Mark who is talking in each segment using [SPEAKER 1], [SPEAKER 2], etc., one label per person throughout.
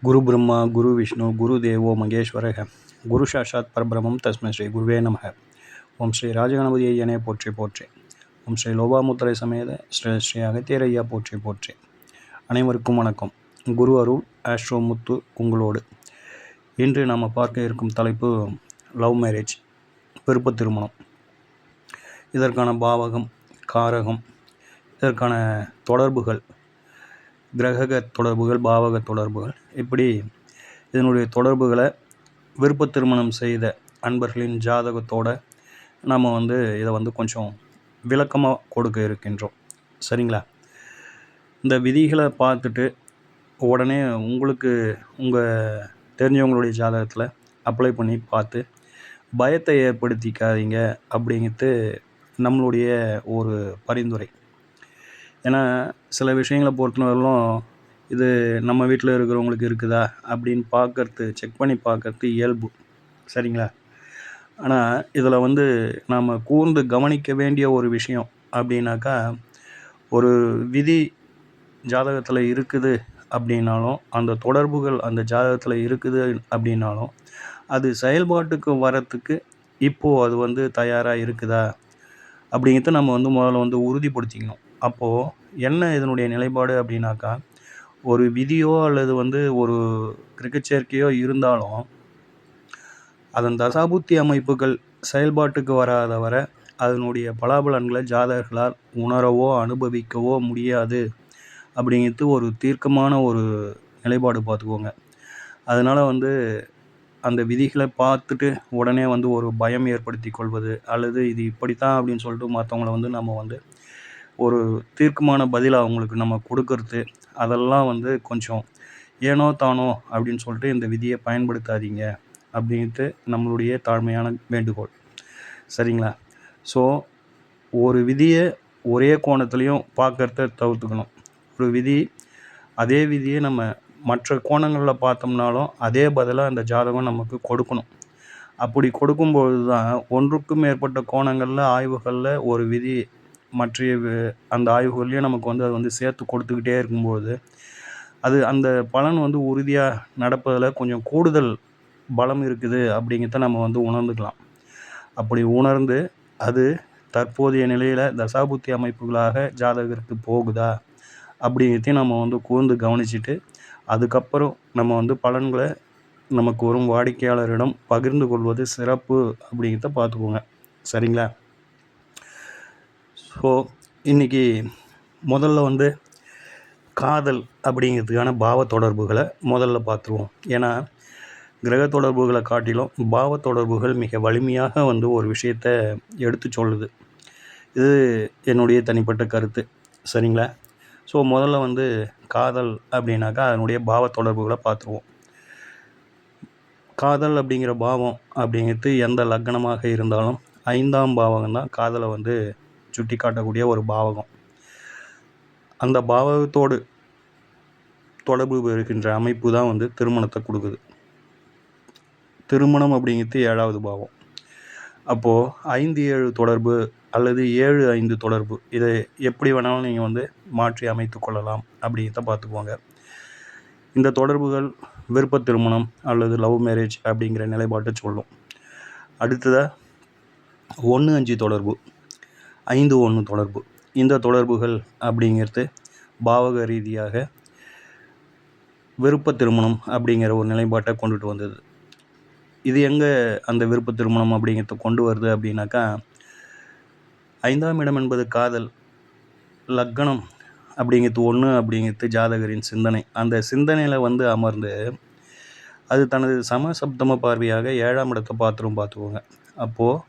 [SPEAKER 1] குரு பிரம்மா குரு விஷ்ணு குரு தேவோ மகேஸ்வரக குரு சாட்சாத் பரபிரமம் தஸ்மை ஸ்ரீ குருவே நமக. ஓம் ஸ்ரீ ராஜகணபதி ஐயனே போற்றி போற்றி. ஓம் ஸ்ரீ லோபாமுத்திரை சமேத ஸ்ரீ ஸ்ரீ அகத்தியர் ஐயா போற்றி போற்றி. அனைவருக்கும் வணக்கம். குரு அருள் ஆஸ்ட்ரோ முத்து உங்களோடு. இன்று நாம் பார்க்க இருக்கும் தலைப்பு லவ் மேரேஜ், விருப்ப திருமணம். இதற்கான பாவகம், காரகம், இதற்கான தொடர்புகள், கிரக தொடர்புகள், பாவக தொடர்புகள், இப்படி இதனுடைய தொடர்புகளை விருப்ப திருமணம் செய்த அன்பர்களின் ஜாதகத்தோடு நாம் இதை கொஞ்சம் விளக்கமாக கொடுக்க இருக்கின்றோம். சரிங்களா? இந்த விதிகளை பார்த்துட்டு உடனே உங்களுக்கு உங்கள் தெரிஞ்சவங்களுடைய ஜாதகத்தில் அப்ளை பண்ணி பார்த்து பயத்தை ஏற்படுத்திக்காதீங்க அப்படிங்கிறது நம்மளுடைய ஒரு பரிந்துரை. ஏன்னா சில விஷயங்களை பொறுத்தவரையிலும் இது நம்ம வீட்டில் இருக்கிறவங்களுக்கு இருக்குதா அப்படின்னு செக் பண்ணி பார்க்கறது இயல்பு. சரிங்களா? ஆனால் இதில் நாம் கூர்ந்து கவனிக்க வேண்டிய ஒரு விஷயம் அப்படின்னாக்கா, ஒரு விதி ஜாதகத்தில் இருக்குது அப்படின்னாலும், அந்த தொடர்புகள் அந்த ஜாதகத்தில் இருக்குது அப்படின்னாலும், அது செயல்பாட்டுக்கு வரத்துக்கு இப்போது அது தயாராக இருக்குதா அப்படிங்கிறத நம்ம முதல்ல உறுதிப்படுத்திக்கணும். அப்போது என்ன இதனுடைய நிலைப்பாடு அப்படின்னாக்கா, ஒரு விதியோ அல்லது ஒரு கிரகச் சேர்க்கையோ இருந்தாலும் அதன் தசாபுத்தி அமைப்புகள் செயல்பாட்டுக்கு வராத வரை அதனுடைய பலாபலன்களை ஜாதகர்களால் உணரவோ அனுபவிக்கவோ முடியாது அப்படிங்கிறது ஒரு தீர்க்கமான ஒரு நிலைப்பாடு பார்த்துக்கோங்க. அதனால் அந்த விதிகளை பார்த்துட்டு உடனே ஒரு பயம் ஏற்படுத்தி கொள்வது அல்லது இது இப்படித்தான் அப்படின்னு சொல்லிட்டு மற்றவங்கள நம்ம ஒரு தீர்க்கமான பதிலை அவங்களுக்கு நம்ம கொடுக்கறது, அதெல்லாம் கொஞ்சம் ஏனோ தானோ அப்படின்னு சொல்லிட்டு இந்த விதியை பயன்படுத்தாதீங்க அப்படின்ட்டு நம்மளுடைய தாழ்மையான வேண்டுகோள். சரிங்களா? ஸோ ஒரு விதியை ஒரே கோணத்துலேயும் பார்க்கறத தவிர்த்துக்கணும். ஒரு விதி அதே விதியை நம்ம மற்ற கோணங்களில் பார்த்தோம்னாலும் அதே பதிலாக அந்த ஜாதகம் நமக்கு கொடுக்கணும். அப்படி கொடுக்கும்பொழுது தான் ஒன்றுக்கும் மேற்பட்ட கோணங்களில் ஆய்வுகளில் ஒரு விதி மற்ற அந்த ஆய்வுகள்லேயும் நமக்கு அது சேர்த்து கொடுத்துக்கிட்டே இருக்கும்போது அது அந்த பலன் உறுதியாக நடப்பதில் கொஞ்சம் கூடுதல் பலம் இருக்குது அப்படிங்கிறத நம்ம உணர்ந்துக்கலாம். அப்படி உணர்ந்து அது தற்போதைய நிலையில் தசாபுத்தி அமைப்புகளாக ஜாதகருக்கு போகுதா அப்படிங்கிறதையும் நம்ம கூர்ந்து கவனிச்சுட்டு அதுக்கப்புறம் நம்ம பலன்களை நமக்கு வரும் வாடிக்கையாளரிடம் பகிர்ந்து கொள்வது சிறப்பு அப்படிங்கிறத பார்த்துக்கோங்க. சரிங்களா? ஸோ இன்றைக்கி முதல்ல காதல் அப்படிங்கிறதுக்கான பாவ தொடர்புகளை முதல்ல பார்த்துருவோம். ஏன்னா கிரக தொடர்புகளை காட்டிலும் பாவ தொடர்புகள் மிக வலிமையாக ஒரு விஷயத்தை எடுத்து சொல்லுது. இது என்னுடைய தனிப்பட்ட கருத்து. சரிங்களா? ஸோ முதல்ல காதல் அப்படின்னாக்கா அதனுடைய பாவ தொடர்புகளை பார்த்துருவோம். காதல் அப்படிங்கிற பாவம் அப்படிங்கிறது எந்த லக்னமாக இருந்தாலும் 5ஆம் பாவகம் தான் காதலை சுட்டி காட்டக்கூடிய ஒரு பாவகம். அந்த பாவகத்தோடு தொடர்பு இருக்கின்ற அமைப்பு தான் திருமணத்தை கொடுக்குது. திருமணம் அப்படிங்கிறது 7ஆவது பாவம். அப்போது 5-7 தொடர்பு அல்லது 7-5 தொடர்பு, இதை எப்படி வேணாலும் நீங்கள் மாற்றி அமைத்து கொள்ளலாம் அப்படிங்கிறத பார்த்துக்குவாங்க. இந்த தொடர்புகள் விருப்ப திருமணம் அல்லது லவ் மேரேஜ் அப்படிங்கிற நிலைப்பாட்டை சொல்லும். அடுத்ததாக 1-5 தொடர்பு, 5-1 தொடர்பு. இந்த தொடர்புகள் அப்படிங்கிறது பாவக ரீதியாக விருப்ப திருமணம் அப்படிங்கிற ஒரு நிலைப்பாட்டை கொண்டுட்டு வந்தது. இது எங்கே அந்த விருப்ப திருமணம் அப்படிங்கிறத கொண்டு வருது அப்படின்னாக்கா, 5ஆம் இடம் என்பது காதல், லக்னம் அப்படிங்கிறது 1 அப்படிங்கிறது ஜாதகரின் சிந்தனை. அந்த சிந்தனையில் அமர்ந்து அது தனது சமசப்தம பார்வையாக 7ஆம் இடத்தை பார்த்துக்கோங்க. அப்போது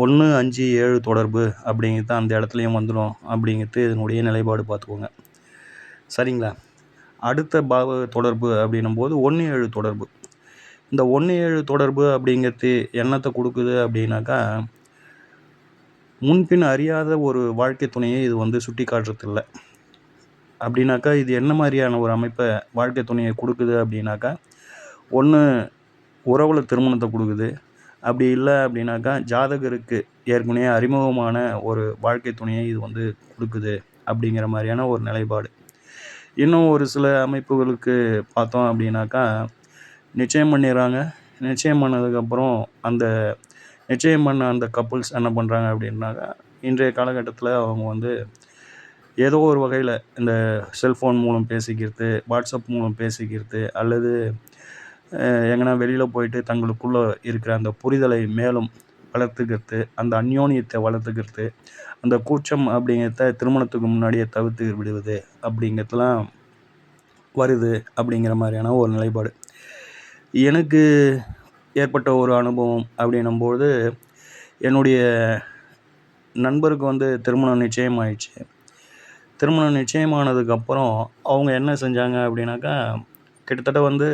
[SPEAKER 1] 1-5-7 தொடர்பு அப்படிங்கிறது அந்த இடத்துலையும் வந்துடும் அப்படிங்கிறது இதனுடைய நிலைப்பாடு பார்த்துக்கோங்க. சரிங்களா? அடுத்த பாவ தொடர்பு அப்படின்னும் போது 1-7 தொடர்பு. இந்த 1-7 தொடர்பு அப்படிங்கிறது என்னத்தை கொடுக்குது அப்படின்னாக்கா, முன்பின் அறியாத ஒரு வாழ்க்கை துணையை இது சுட்டி காட்டுறதில்ல. அப்படின்னாக்கா இது என்ன மாதிரியான ஒரு அமைப்பை வாழ்க்கை துணையை கொடுக்குது அப்படின்னாக்கா, ஒன்று உறவில் திருமணத்தை கொடுக்குது. அப்படி இல்லை அப்படின்னாக்கா ஜாதகருக்கு ஏற்கனவே அறிமுகமான ஒரு வாழ்க்கை துணையை இது கொடுக்குது அப்படிங்கிற மாதிரியான ஒரு நிலைப்பாடு. இன்னும் ஒரு சில அமைப்புகளுக்கு பார்த்தோம் அப்படின்னாக்கா, நிச்சயம் பண்ணிடுறாங்க. நிச்சயம் பண்ணதுக்கப்புறம் அந்த நிச்சயம் பண்ண அந்த கப்புள்ஸ் என்ன பண்ணுறாங்க அப்படின்னாக்கா, இன்றைய காலகட்டத்தில் அவங்க வந்து ஏதோ ஒரு வகையில் இந்த செல்ஃபோன் மூலம் பேசிக்கிறது, வாட்ஸ்அப் மூலம் பேசிக்கிறது, அல்லது எங்கன்னா வெளியில் போயிட்டு தங்களுக்குள்ளே இருக்கிற அந்த புரிதலை மேலும் வளர்த்துக்கிறது, அந்த அந்யோன்யத்தை வளர்த்துக்கிறது, அந்த கூச்சம் அப்படிங்கிறத திருமணத்துக்கு முன்னாடியே தவிர்த்து விடுவது அப்படிங்கிறதுலாம் வருது அப்படிங்கிற மாதிரியான ஒரு நிலைப்பாடு. எனக்கு ஏற்பட்ட ஒரு அனுபவம் அப்படின்னும்போது, என்னுடைய நண்பருக்கு வந்து திருமணம் நிச்சயம் ஆயிடுச்சு. திருமணம் நிச்சயமானதுக்கப்புறம் அவங்க என்ன செஞ்சாங்க அப்படின்னாக்கா, கிட்டத்தட்ட வந்து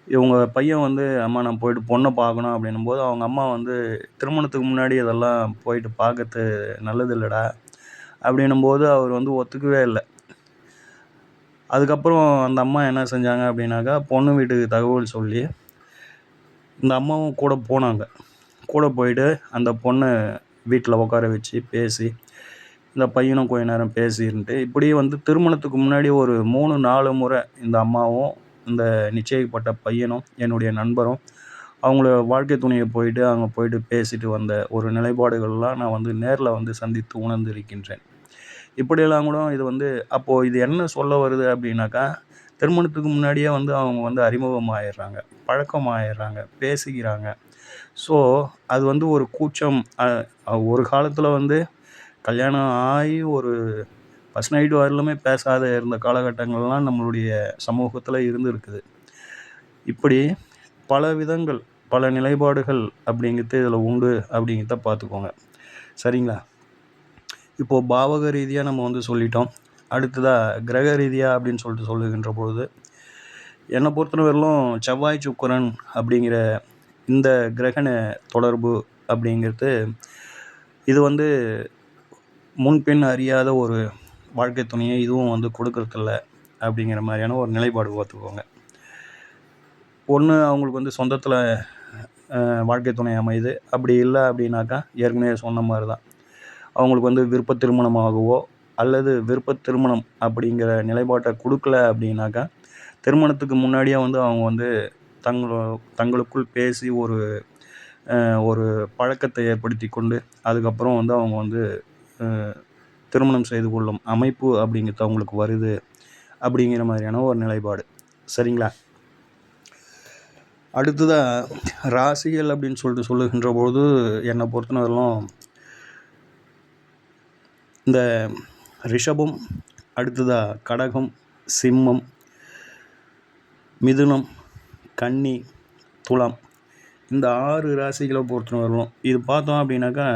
[SPEAKER 1] இவங்க பையன் வந்து, "அம்மா நான் போயிட்டு பொண்ணை பார்க்கணும்" அப்படின்னும்போது, அவங்க அம்மா வந்து, "திருமணத்துக்கு முன்னாடி இதெல்லாம் போயிட்டு பார்க்கறது நல்லது இல்லைடா" அப்படின்னும்போது அவர் வந்து ஒத்துக்கவே இல்லை. அதுக்கப்புறம் அந்த அம்மா என்ன செஞ்சாங்க அப்படின்னாக்கா, பொண்ணு வீட்டுக்கு தகவல் சொல்லி, இந்த அம்மாவும் கூட போனாங்க. கூட போயிட்டு அந்த பொண்ணை வீட்டில் உட்கார வச்சு பேசி, இந்த பையனும் கொஞ்ச நேரம் பேசியிருந்துட்டு, இப்படியே வந்து திருமணத்துக்கு முன்னாடி ஒரு 3, 4 முறை இந்த அம்மாவும், இந்த நிச்சயிக்கப்பட்ட பையனும், என்னுடைய நண்பரும், அவங்கள வாழ்க்கை துணையை போயிட்டு அங்கே போயிட்டு பேசிட்டு வந்த ஒரு நிலைப்பாடுகள்லாம் நான் வந்து நேரில் வந்து சந்தித்து உணர்ந்திருக்கின்றேன். இப்படியெல்லாம் கூட இது வந்து அப்போது இது என்ன சொல்ல வருது அப்படின்னாக்கா, திருமணத்துக்கு முன்னாடியே வந்து அவங்க வந்து அறிமுகமாயிடுறாங்க, பழக்கமாயிடுறாங்க, பேசிக்கிறாங்க. ஸோ அது வந்து ஒரு கூச்சம். ஒரு காலத்தில் வந்து கல்யாணம் ஆகி ஒரு ஃபர்ஸ்ட் நைட் வரலுமே பேசாத இருந்த காலகட்டங்கள்லாம் நம்மளுடைய சமூகத்தில் இருந்துருக்குது. இப்படி பல விதங்கள், பல நிலைப்பாடுகள் அப்படிங்கிறது இதில் உண்டு அப்படிங்கிறத பார்த்துக்கோங்க. சரிங்களா? இப்போது பாவக ரீதியாக நம்ம வந்து சொல்லிட்டோம். அடுத்ததாக கிரக ரீதியாக அப்படின்னு சொல்லிட்டு சொல்லுகின்ற பொழுது, என்னை பொறுத்தவரையிலும் செவ்வாய் சுக்கிரன் அப்படிங்கிற இந்த கிரகண தொடர்பு அப்படிங்கிறது, இது வந்து முன்பின் அறியாத ஒரு வாழ்க்கை துணையை இதுவும் வந்து கொடுக்கறதில்ல அப்படிங்கிற மாதிரியான ஒரு நிலைப்பாடு பார்த்துக்கோங்க. ஒன்று அவங்களுக்கு வந்து சொந்தத்தில் வாழ்க்கை துணை அமையுது. அப்படி இல்லை அப்படின்னாக்கா, ஏற்கனவே சொன்ன மாதிரி தான், அவங்களுக்கு வந்து விருப்ப திருமணமாகவோ அல்லது விருப்ப திருமணம் அப்படிங்கிற நிலைப்பாட்டை கொடுக்கல அப்படின்னாக்கா, திருமணத்துக்கு முன்னாடியே வந்து அவங்க வந்து தங்களுக்குள் பேசி ஒரு பழக்கத்தை ஏற்படுத்தி கொண்டு, அதுக்கப்புறம் வந்து அவங்க வந்து திருமணம் செய்து கொள்ளும் அமைப்பு அப்படிங்கிறது அவங்களுக்கு வருது அப்படிங்கிற மாதிரியான ஒரு நிலைப்பாடு. சரிங்களா? அடுத்ததாக ராசிகள் அப்படின்னு சொல்லிட்டு சொல்லுகின்ற பொழுது, என்னை பொறுத்தவரையிலும் இந்த ரிஷபம், அடுத்ததாக கடகம், சிம்மம், மிதுனம், கன்னி, துலாம், இந்த 6 ராசிகளை பொறுத்தவரையிலும் இது பார்த்தோம் அப்படின்னாக்கா,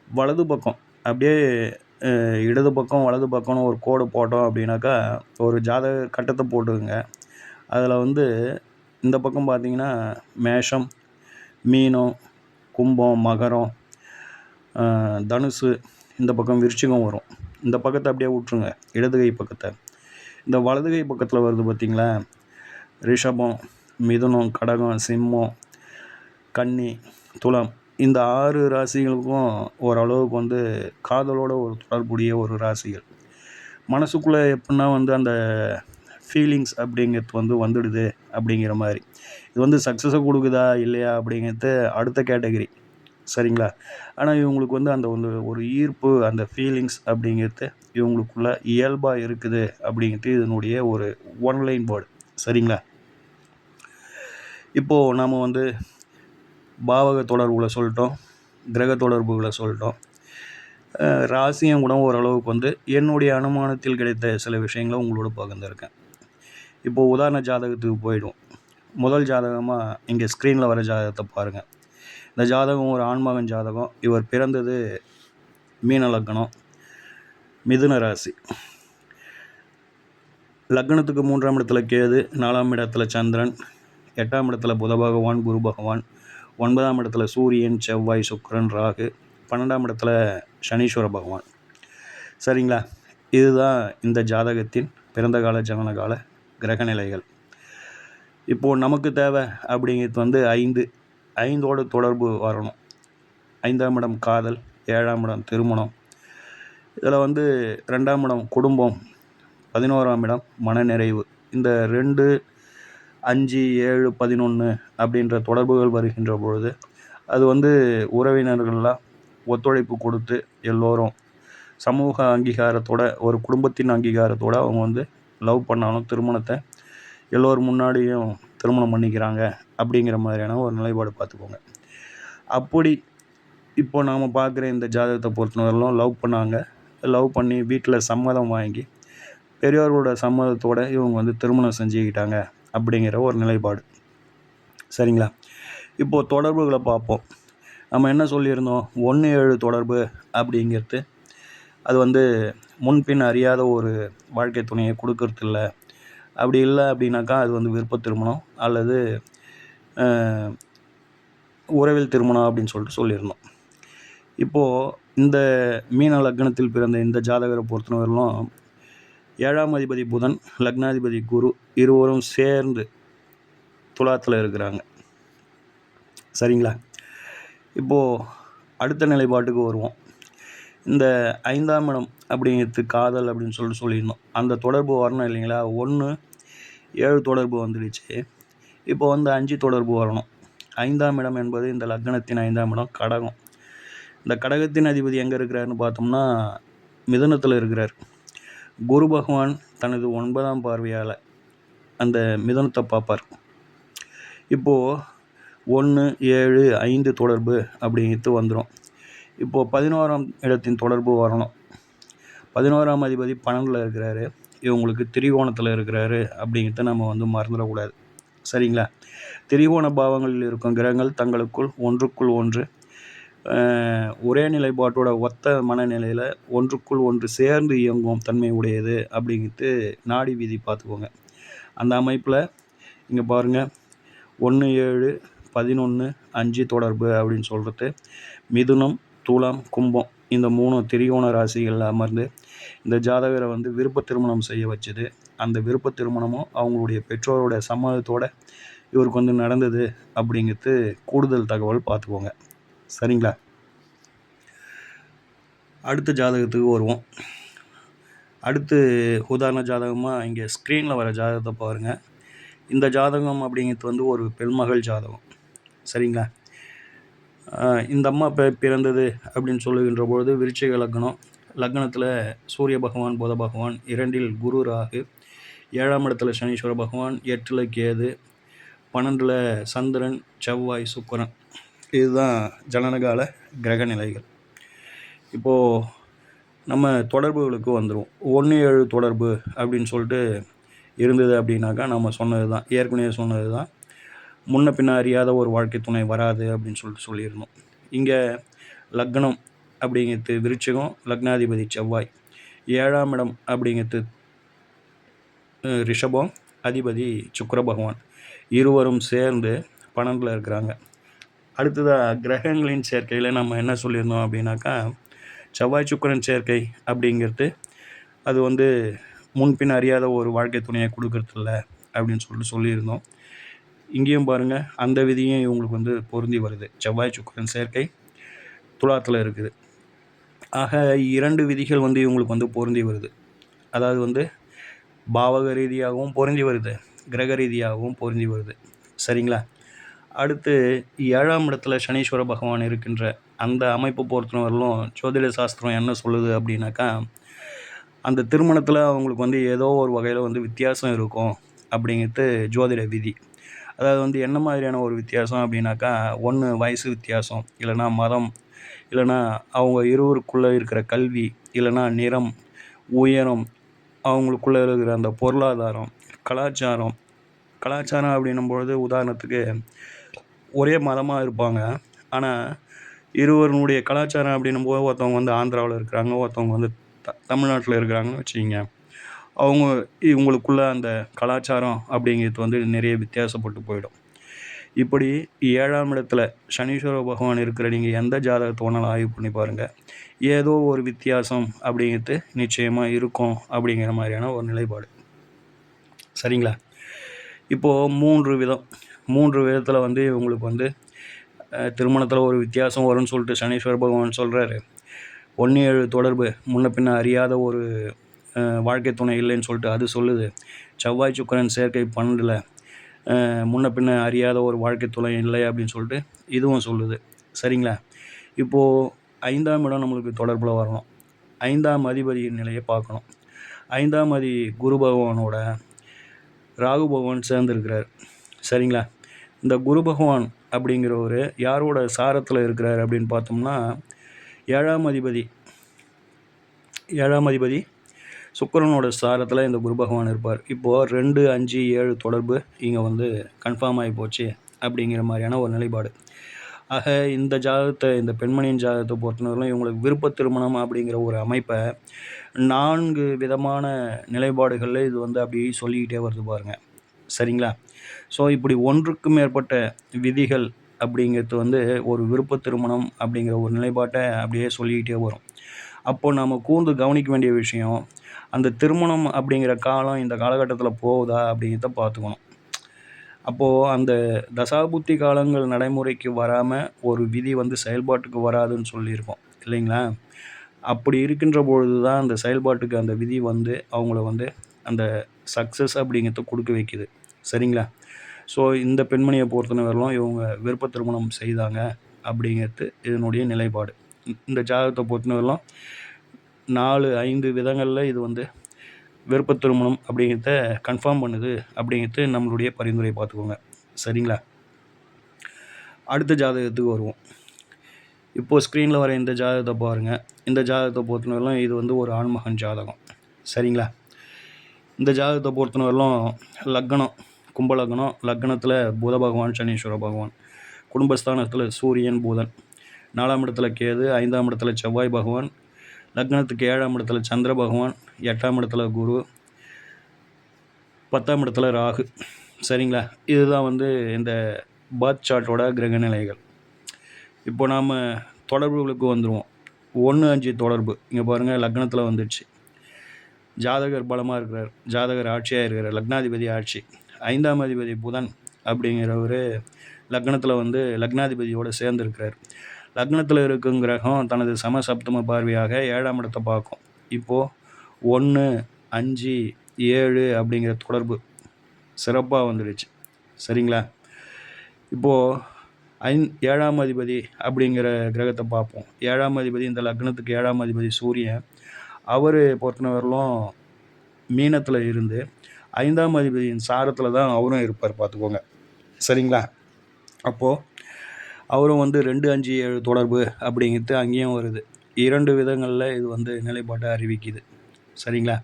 [SPEAKER 1] வலது பக்கம் அப்படியே இடது பக்கம் வலது பக்கம்னு ஒரு கோடு போட்டோம் அப்படின்னாக்கா, ஒரு ஜாதக கட்டத்தை போட்டுக்குங்க. அதில் வந்து இந்த பக்கம் பார்த்தீங்கன்னா மேஷம், மீனம், கும்பம், மகரம், தனுசு, இந்த பக்கம் விருச்சிகம் வரும். இந்த பக்கத்தை அப்படியே விட்ருங்க, இடது கை பக்கத்தை. இந்த வலது கை பக்கத்தில் வருது பார்த்தீங்களா, ரிஷபம், மிதுனம், கடகம், சிம்மம், கன்னி, துலாம், இந்த 6 ராசிகளுக்கும் ஓரளவுக்கு வந்து காதலோட ஒரு தொடர்புடைய ஒரு ராசிகள். மனசுக்குள்ளே எப்படின்னா வந்து அந்த ஃபீலிங்ஸ் அப்படிங்கிறது வந்து வந்துடுது அப்படிங்கிற மாதிரி. இது வந்து சக்ஸஸை கொடுக்குதா இல்லையா அப்படிங்கிறது அடுத்த கேட்டகரி. சரிங்களா? ஆனால் இவங்களுக்கு வந்து அந்த ஒரு ஈர்ப்பு, அந்த ஃபீலிங்ஸ் அப்படிங்கிறது இவங்களுக்குள்ள இயல்பாக இருக்குது அப்படிங்கிறது இதனுடைய ஒரு ஒன்லைன் வேர்டு. சரிங்களா? இப்போது நாம் வந்து பாவக தொடர்புகளை சொல்லிட்டோம், கிரக தொடர்புகளை சொல்லிட்டோம். ராசியும் கூட ஓரளவுக்கு வந்து என்னுடைய அனுமானத்தில் கிடைத்த சில விஷயங்களை உங்களோட பகிர்ந்திருக்கேன். இப்போது உதாரண ஜாதகத்துக்கு போயிடுவோம். முதல் ஜாதகமாக இங்கே ஸ்க்ரீனில் வர ஜாதகத்தை பாருங்கள். இந்த ஜாதகம் ஒரு ஆண்மகன் ஜாதகம். இவர் பிறந்தது மீன லக்னம், மிதுன ராசி. லக்னத்துக்கு 3ஆம் இடத்துல கேது, 4ஆம் இடத்துல சந்திரன், 8ஆம் இடத்துல புத பகவான், குரு பகவான், 9ஆம் இடத்துல சூரியன், செவ்வாய், சுக்கிரன், ராகு, 12ஆம் இடத்துல சனீஸ்வர பகவான். சரிங்களா? இதுதான் இந்த ஜாதகத்தின் பிறந்த கால ஜனன கால கிரக நிலைகள். இப்போது நமக்கு தேவை அப்படிங்கிறது வந்து 5ஓட தொடர்பு வரணும். 5ஆம் இடம் காதல், 7ஆம் இடம் திருமணம், இதில் வந்து 2ஆம் இடம் குடும்பம், 11ஆம் இடம் மனநிறைவு. இந்த 2, 5, 7, 11 அப்படின்ற தொடர்புகள் வருகின்ற பொழுது அது வந்து உறவினர்கள்லாம் ஒத்துழைப்பு கொடுத்து எல்லோரும் சமூக அங்கீகாரத்தோட, ஒரு குடும்பத்தின் அங்கீகாரத்தோட அவங்க வந்து லவ் பண்ணாலும் திருமணத்தை எல்லோரும் முன்னாடியும் திருமணம் பண்ணிக்கிறாங்க அப்படிங்கிற மாதிரியான ஒரு நிலைப்பாடு பார்த்துக்கோங்க. அப்படி இப்போ நாம் பார்க்குற இந்த ஜாதகத்தை பொறுத்தவரையிலும் லவ் பண்ணாங்க. லவ் பண்ணி வீட்டில் சம்மதம் வாங்கி பெரியோர்களோட சம்மதத்தோடு இவங்க வந்து திருமணம் செஞ்சுக்கிட்டாங்க அப்படிங்கிற ஒரு நிலைப்பாடு. சரிங்களா? இப்போது தொடர்புகளை பார்ப்போம். நம்ம என்ன சொல்லியிருந்தோம், 1-7 தொடர்பு அப்படிங்கிறது அது வந்து முன்பின் அறியாத ஒரு வாழ்க்கை துணையை கொடுக்கறதில்ல. அப்படி இல்லை அப்படின்னாக்கா அது வந்து விருப்ப திருமணம் அல்லது உறவில் திருமணம் அப்படின்னு சொல்லிட்டு சொல்லியிருந்தோம். இப்போது இந்த மீன லக்னத்தில் பிறந்த இந்த ஜாதகரை பொறுத்தவரையிலும் 7ஆம் அதிபதி புதன், லக்னாதிபதி குரு இருவரும் சேர்ந்து துலாத்தில் இருக்கிறாங்க. சரிங்களா? இப்போது அடுத்த நிலைப்பாட்டுக்கு வருவோம். இந்த 5ஆம் இடம் அப்படிங்கிறது காதல் அப்படின்னு சொல்லிட்டு சொல்லியிருந்தோம். அந்த தொடர்பு வரணும் இல்லைங்களா? 1, 7 தொடர்பு வந்துடுச்சு. இப்போ வந்து 5 தொடர்பு வரணும். 5ஆம் இடம் என்பது இந்த லக்னத்தின் 5ஆம் இடம் கடகம். இந்த கடகத்தின் அதிபதி எங்கே இருக்கிறாருன்னு பார்த்தோம்னா மிதுனத்தில் இருக்கிறார். குரு பகவான் தனது 9ஆம் பார்வையால் அந்த மிதுனத்தை பார்ப்பார். இப்போது 1, 7, 5 தொடர்பு அப்படிங்கிறது வந்துடும். இப்போது 11ஆம் இடத்தின் தொடர்பு வரணும். 11ஆம் அதிபதி 12ல் இருக்கிறாரு. இவங்களுக்கு திரிகோணத்தில் இருக்கிறாரு அப்படிங்கிறத நம்ம வந்து மறந்துடக்கூடாது. சரிங்களா? திரிகோண பாவங்களில் இருக்கும் கிரகங்கள் தங்களுக்குள் ஒன்றுக்குள் ஒன்று ஒரே நிலைப்பாட்டோட ஒத்த மனநிலையில் ஒன்றுக்குள் ஒன்று சேர்ந்து இயங்கும் தன்மை உடையது அப்படிங்கிறது நாடி விதி பார்த்துக்கோங்க. அந்த அமைப்பில் இங்கே பாருங்கள், 1, 7, 11, 5 தொடர்பு அப்படின்னு சொல்கிறது மிதுனம், துலாம், கும்பம் இந்த 3 திரிகோண ராசிகளில் அமர்ந்து இந்த ஜாதகரை வந்து விருப்ப திருமணம் செய்ய வச்சுது. அந்த விருப்ப திருமணமும் அவங்களுடைய பெற்றோரோட சம்மதத்தோடு இவருக்கு வந்து நடந்தது அப்படிங்கிறது கூடுதல் தகவல் பார்த்துக்கோங்க. சரிங்களா? அடுத்த ஜாதகத்துக்கு வருவோம். அடுத்து உதாரண ஜாதகமாக இங்கே ஸ்க்ரீனில் வர ஜாதகத்தை பாருங்கள். இந்த ஜாதகம் அப்படிங்கிறது வந்து ஒரு பெண்மகள் ஜாதகம். சரிங்களா? இந்த அம்மா பிறந்தது அப்படின்னு சொல்லுகின்ற பொழுது விருச்சிக லக்னம். லக்னத்தில் சூரிய பகவான், புத பகவான், 2ல் குரு, ராகு, 7ஆம் இடத்துல சனீஸ்வர பகவான், 8ல் கேது, 12ல் சந்திரன், செவ்வாய், சுக்கிரன். இதுதான் ஜனனகால கிரக நிலைகள். இப்போது நம்ம தொடர்புகளுக்கு வந்துடும். 1-7 தொடர்பு அப்படின்னு சொல்லிட்டு இருந்தது அப்படின்னாக்கா நம்ம சொன்னது தான், ஏற்கனவே சொன்னது தான், முன்ன பின்ன அறியாத ஒரு வாழ்க்கை துணை வராது அப்படின்னு சொல்லிட்டு சொல்லியிருந்தோம். இங்கே லக்னம் அப்படிங்கிறது விருச்சிகம், லக்னாதிபதி செவ்வாய். 7ஆம் இடம் அப்படிங்கிறது ரிஷபம், அதிபதி சுக்கிர பகவான். இருவரும் சேர்ந்து 12ல் இருக்கிறாங்க. அடுத்ததாக கிரகங்களின் சேர்க்கையில் நம்ம என்ன சொல்லியிருந்தோம் அப்படின்னாக்கா, செவ்வாய் சுக்கிரன் சேர்க்கை அப்படிங்கிறது அது வந்து முன்பின் அறியாத ஒரு வாழ்க்கை துணையை கொடுக்கறதில்ல அப்படின்னு சொல்லிட்டு சொல்லியிருந்தோம். இங்கேயும் பாருங்கள், அந்த விதியும் இவங்களுக்கு வந்து பொருந்தி வருது. செவ்வாய் சுக்கிரன் சேர்க்கை துலாத்தில் இருக்குது. ஆக 2 விதிகள் வந்து இவங்களுக்கு வந்து பொருந்தி வருது. அதாவது வந்து பாவக ரீதியாகவும் பொருந்தி வருது, கிரக ரீதியாகவும் பொருந்தி வருது. சரிங்களா? அடுத்து 7ஆம் இடத்துல சனீஸ்வர பகவான் இருக்கின்ற அந்த அமைப்பு பொறுத்தவரையிலும் ஜோதிட சாஸ்திரம் என்ன சொல்லுது அப்படின்னாக்கா, அந்த திருமணத்தில் அவங்களுக்கு வந்து ஏதோ ஒரு வகையில் வந்து வித்தியாசம் இருக்கும் அப்படிங்கிறது ஜோதிட விதி. அதாவது வந்து என்ன மாதிரியான ஒரு வித்தியாசம் அப்படின்னாக்கா, 1 வயசு வித்தியாசம், இல்லைனா மதம், இல்லைனா அவங்க இருவருக்குள்ளே இருக்கிற கல்வி, இல்லைனா நிறம், உயரம், அவங்களுக்குள்ளே இருக்கிற அந்த பொருளாதாரம், கலாச்சாரம். கலாச்சாரம் அப்படின்னும்பொழுது உதாரணத்துக்கு ஒரே மதமாக இருப்பாங்க. ஆனால் இருவருடைய கலாச்சாரம் அப்படின்னும்போது ஒருத்தவங்க வந்து ஆந்திராவில் இருக்கிறாங்க, ஒருத்தவங்க வந்து தமிழ்நாட்டில் இருக்கிறாங்கன்னு வச்சுக்கிங்க. இவங்களுக்குள்ள அந்த கலாச்சாரம் அப்படிங்கிறது வந்து நிறைய வித்தியாசப்பட்டு போயிடும். இப்படி 7ஆம் இடத்துல சனீஸ்வர பகவான் இருக்கிற நீங்கள் எந்த ஜாதகத்தை வேணாலும் ஆய்வு பண்ணி பாருங்கள், ஏதோ ஒரு வித்தியாசம் அப்படிங்கிறது நிச்சயமாக இருக்கும் அப்படிங்கிற மாதிரியான ஒரு நிலைப்பாடு. சரிங்களா? இப்போது 3 விதத்தில் வந்து இவங்களுக்கு வந்து திருமணத்தில் ஒரு வித்தியாசம் வரும்னு சொல்லிட்டு சனீஸ்வர பகவான் சொல்கிறாரு. 17 தொடர்பு முன்ன பின்ன அறியாத ஒரு வாழ்க்கை துணை இல்லைன்னு சொல்லிட்டு அது சொல்லுது. செவ்வாய் சுக்கிரன் சேர்க்கை 12ல் முன்ன பின்ன அறியாத ஒரு வாழ்க்கை துணை இல்லை அப்படின்னு சொல்லிட்டு இதுவும் சொல்லுது. சரிங்களா? இப்போது 5ஆம் இடம் நம்மளுக்கு தொடர்பில் வரணும். 5ஆம் அதிபதியின் நிலையை பார்க்கணும். 5ஆம் குரு பகவானோட ராகு பகவான் சேர்ந்துருக்கிறார். சரிங்களா? இந்த குரு பகவான் அப்படிங்கிறவர் யாரோட சாரத்தில் இருக்கிறார் அப்படின்னு பார்த்தோம்னா 7ஆம் அதிபதி சுக்கிரனோட சாரத்தில் இந்த குரு பகவான் இருப்பார். இப்போது 2, 5, 7 தொடர்பு இங்கே வந்து கன்ஃபார்ம் ஆகி போச்சு அப்படிங்கிற மாதிரியான ஒரு நிலைப்பாடு. ஆக இந்த ஜாதகத்தை, இந்த பெண்மணியின் ஜாதகத்தை பொறுத்தவரையிலும் இவங்களுக்கு விருப்ப திருமணம் அப்படிங்கிற ஒரு அமைப்பை 4 விதமான நிலைப்பாடுகளில் இது வந்து அப்படி சொல்லிக்கிட்டே வருது பாருங்கள். சரிங்களா? ஸோ இப்படி ஒன்றுக்கு மேற்பட்ட விதிகள் அப்படிங்கிறது வந்து ஒரு விருப்ப திருமணம் அப்படிங்கிற ஒரு நிலைப்பாட்டை அப்படியே சொல்லிக்கிட்டே வரும். அப்போது நம்ம கூர்ந்து கவனிக்க வேண்டிய விஷயம், அந்த திருமணம் அப்படிங்கிற காலம் இந்த காலகட்டத்தில் போகுதா அப்படிங்கிறத பார்த்துக்கணும். அப்போது அந்த தசாபுத்தி காலங்கள் நடைமுறைக்கு வராமல் ஒரு விதி வந்து செயல்பாட்டுக்கு வராதுன்னு சொல்லியிருக்கோம் இல்லைங்களா? அப்படி இருக்கின்ற பொழுது தான் அந்த செயல்பாட்டுக்கு அந்த விதி வந்து அவங்கள வந்து அந்த சக்ஸஸ் அப்படிங்கிறத கொடுக்க வைக்குது. சரிங்களா? ஸோ இந்த பெண்மணியை பொறுத்தவரையிலும் இவங்க விருப்ப திருமணம் செய்தாங்க அப்படிங்கிறது இதனுடைய நிலைப்பாடு. இந்த ஜாதகத்தை பொறுத்தவரையிலும் 4, 5 விதங்களில் இது வந்து விருப்ப திருமணம் அப்படிங்கிறத கன்ஃபார்ம் பண்ணுது அப்படிங்கிறது நம்மளுடைய பரிந்துரை பார்த்துக்கோங்க. சரிங்களா? அடுத்த ஜாதகத்துக்கு வருவோம். இப்போது ஸ்க்ரீனில் வர இந்த ஜாதகத்தை பாருங்கள். இந்த ஜாதகத்தை பொறுத்தவரையிலும் இது வந்து ஒரு ஆண்மகன் ஜாதகம். சரிங்களா? இந்த ஜாதகத்தை பொறுத்தவரையிலும் லக்னம் கும்ப லக்னம், லக்னத்தில் புத பகவான், சனீஸ்வர பகவான், குடும்பஸ்தானத்தில் சூரியன், புதன், 4ஆம் இடத்துல கேது, 5ஆம் இடத்துல செவ்வாய் பகவான், லக்னத்துக்கு 7ஆம் இடத்துல சந்திர பகவான், 8ஆம் இடத்துல குரு, 10ஆம் இடத்துல ராகு. சரிங்களா? இதுதான் வந்து இந்த பர்த் சார்ட்டோட கிரக நிலைகள். இப்போ நாம் தொடர்புகளுக்கு வந்துடுவோம். 1, 5 தொடர்பு இங்கே பாருங்கள், லக்னத்தில் வந்துடுச்சு. ஜாதகர் பலமாக இருக்கிறார், ஜாதகர் ஆட்சியாக இருக்கிறார், லக்னாதிபதி ஆட்சி. 5ஆம் அதிபதி புதன் அப்படிங்கிறவர் லக்னத்தில் வந்து லக்னாதிபதியோடு சேர்ந்துருக்கிறார். லக்னத்தில் இருக்கும் கிரகம் தனது சமசப்தம பார்வையாக 7ஆம் இடத்தை பார்க்கும். இப்போது 1, 5, 7 அப்படிங்கிற தொடர்பு சிறப்பாக வந்துடுச்சு. சரிங்களா? இப்போது 7ஆம் அதிபதி அப்படிங்கிற கிரகத்தை பார்ப்போம். 7ஆம் அதிபதி, இந்த லக்னத்துக்கு 7ஆம் அதிபதி சூரியன், அவர் பொறுத்தவரையிலும் மீனத்தில் இருந்து 5ஆம் அதிபதியின் சாரத்தில் தான் அவரும் இருப்பார் பார்த்துக்கோங்க. சரிங்களா? அப்போது அவரும் வந்து 2, 5, 7 தொடர்பு அப்படிங்கிறது அங்கேயும் வருது. 2 விதங்களில் இது வந்து நிலைப்பாட்டை அறிவிக்குது. சரிங்களா?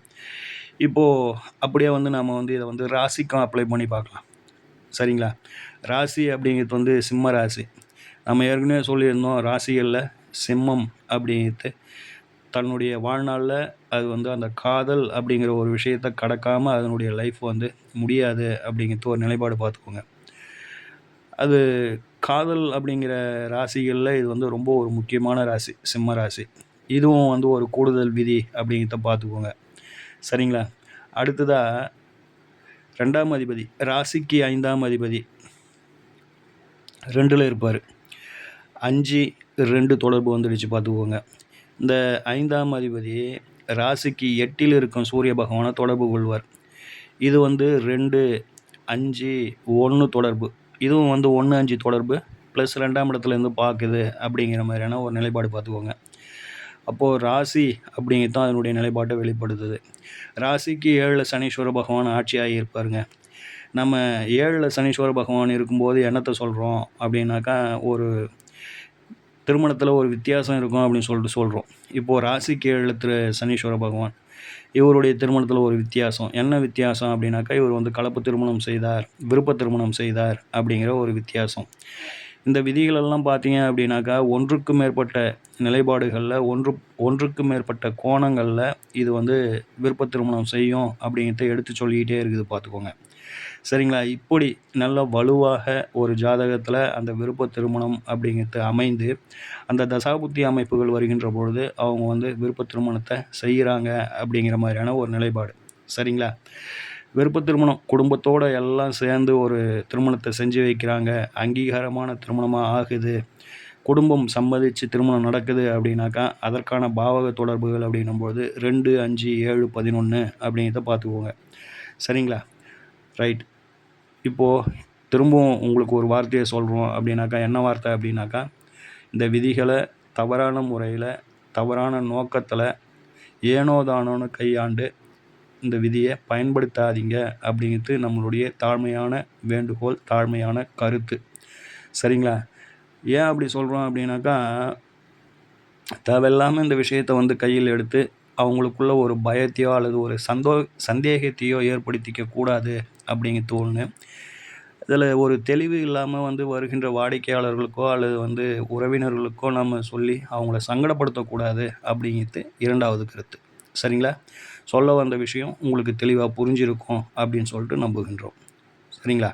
[SPEAKER 1] இப்போது அப்படியே வந்து நம்ம வந்து இதை வந்து ராசிக்கும் அப்ளை பண்ணி பார்க்கலாம். சரிங்களா? ராசி அப்படிங்கிறது வந்து சிம்ம ராசி. நம்ம ஏற்கனவே சொல்லியிருந்தோம், ராசிகளில் சிம்மம் அப்படிங்கிறது தன்னுடைய வாழ்நாளில் அது வந்து அந்த காதல் அப்படிங்கிற ஒரு விஷயத்தை கடக்காமல் அதனுடைய லைஃப் வந்து முடியாது அப்படிங்கிறது ஒரு நிலைப்பாடு பார்த்துக்கோங்க. அது காதல் அப்படிங்கிற ராசிகளில் இது வந்து ரொம்ப ஒரு முக்கியமான ராசி சிம்ம ராசி. இதுவும் வந்து ஒரு கூடுதல் விதி அப்படிங்கிறத பார்த்துக்கோங்க. சரிங்களா? அடுத்ததாக 2ஆம் அதிபதி, ராசிக்கு 5ஆம் அதிபதி 2ல் இருப்பார். 5, 2 தொடர்பு வந்துடுச்சு பார்த்துக்கோங்க. இந்த 5ஆம் அதிபதி ராசிக்கு 8ல் இருக்கும் சூரிய பகவானை தொடர்பு கொள்வார். இது வந்து 2, 5, 1 தொடர்பு. இதுவும் வந்து 1, 5 தொடர்பு ப்ளஸ் 2ஆம் இடத்துலேருந்து பார்க்குது அப்படிங்கிற மாதிரியான ஒரு நிலைப்பாடு பார்த்துக்கோங்க. அப்போது ராசி அப்படிங்கிறது தான் அதனுடைய நிலைப்பாட்டை வெளிப்படுத்துது. ராசிக்கு 7ல் சனீஸ்வர பகவான் ஆட்சியாகி இருப்பாருங்க. நம்ம 7ல் சனீஸ்வர பகவான் இருக்கும்போது என்னத்தை சொல்கிறோம் அப்படின்னாக்கா, ஒரு திருமணத்தில் ஒரு வித்தியாசம் இருக்கும் அப்படின்னு சொல்லிட்டு சொல்கிறோம். இப்போது ராசிக்கு 7ல் சனீஸ்வர பகவான், இவருடைய திருமணத்தில் ஒரு வித்தியாசம். என்ன வித்தியாசம் அப்படின்னாக்கா, இவர் வந்து கலப்பு திருமணம் செய்தார், விருப்ப திருமணம் செய்தார் அப்படிங்கிற ஒரு வித்தியாசம். இந்த விதிகளெல்லாம் பார்த்தீங்க அப்படின்னாக்கா, ஒன்றுக்கு மேற்பட்ட நிலைப்பாடுகளில் ஒன்றுக்கு மேற்பட்ட கோணங்களில் இது வந்து விருப்ப திருமணம் செய்யும் அப்படிங்கிறத எடுத்து சொல்லிக்கிட்டே இருக்குது பார்த்துக்கோங்க. சரிங்களா? இப்படி நல்ல வலுவாக ஒரு ஜாதகத்தில் அந்த விருப்ப திருமணம் அப்படிங்கிறது அமைந்து அந்த தசாபுத்தி அமைப்புகள் வருகின்ற பொழுது அவங்க வந்து விருப்ப திருமணத்தை செய்கிறாங்க அப்படிங்கிற மாதிரியான ஒரு நிலைப்பாடு. சரிங்களா? விருப்ப திருமணம் குடும்பத்தோடு எல்லாம் சேர்ந்து ஒரு திருமணத்தை செஞ்சு வைக்கிறாங்க, அங்கீகாரமான திருமணமாக ஆகுது, குடும்பம் சம்மதித்து திருமணம் நடக்குது அப்படின்னாக்கா அதற்கான பாவக தொடர்புகள் அப்படின்னும்போது 2, 5, 7, 11 அப்படிங்கிறத பார்த்துக்கோங்க. சரிங்களா? ரைட். இப்போது திரும்பவும் உங்களுக்கு ஒரு வார்த்தையை சொல்கிறோம் அப்படின்னாக்கா என்ன வார்த்தை அப்படின்னாக்கா, இந்த விதிகளை தவறான முறையில் தவறான நோக்கத்தில் ஏனோ தானோன்னு கையாண்டு இந்த விதியை பயன்படுத்தாதீங்க அப்படிங்கிறது நம்மளுடைய தாழ்மையான வேண்டுகோள், தாழ்மையான கருத்து. சரிங்களா? ஏன் அப்படி சொல்கிறோம் அப்படின்னாக்கா, தேவையில்லாமல் இந்த விஷயத்தை கையில் எடுத்து அவங்களுக்குள்ள ஒரு பயத்தையோ அல்லது ஒரு சந்தேகத்தையோ ஏற்படுத்திக்க கூடாது அப்படிங்கிறது ஒன்று. இதில் ஒரு தெளிவு இல்லாமல் வருகின்ற வாடிக்கையாளர்களுக்கோ அல்லது உறவினர்களுக்கோ நம்ம சொல்லி அவங்கள சங்கடப்படுத்தக்கூடாது அப்படிங்கிறது 2வது கருத்து. சரிங்களா? சொல்ல வந்த விஷயம் உங்களுக்கு தெளிவாக புரிஞ்சிருக்கும் அப்படின்னு சொல்லிட்டு நம்புகின்றோம். சரிங்களா?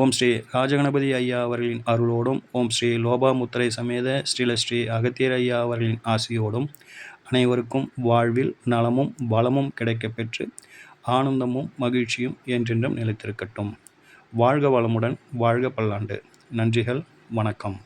[SPEAKER 1] ஓம் ஸ்ரீ ராஜகணபதி ஐயா அவர்களின் அருளோடும், ஓம் ஸ்ரீ லோபாமுத்திரை சமேத ஸ்ரீ அகத்தியர் ஐயா அவர்களின் ஆசியோடும் அனைவருக்கும் வாழ்வில் நலமும் வளமும் கிடைக்கப்பெற்று ஆனந்தமும் மகிழ்ச்சியும் என்றென்றும் நிலைத்திருக்கட்டும். வாழ்க வளமுடன், வாழ்க பல்லாண்டு. நன்றிகள், வணக்கம்.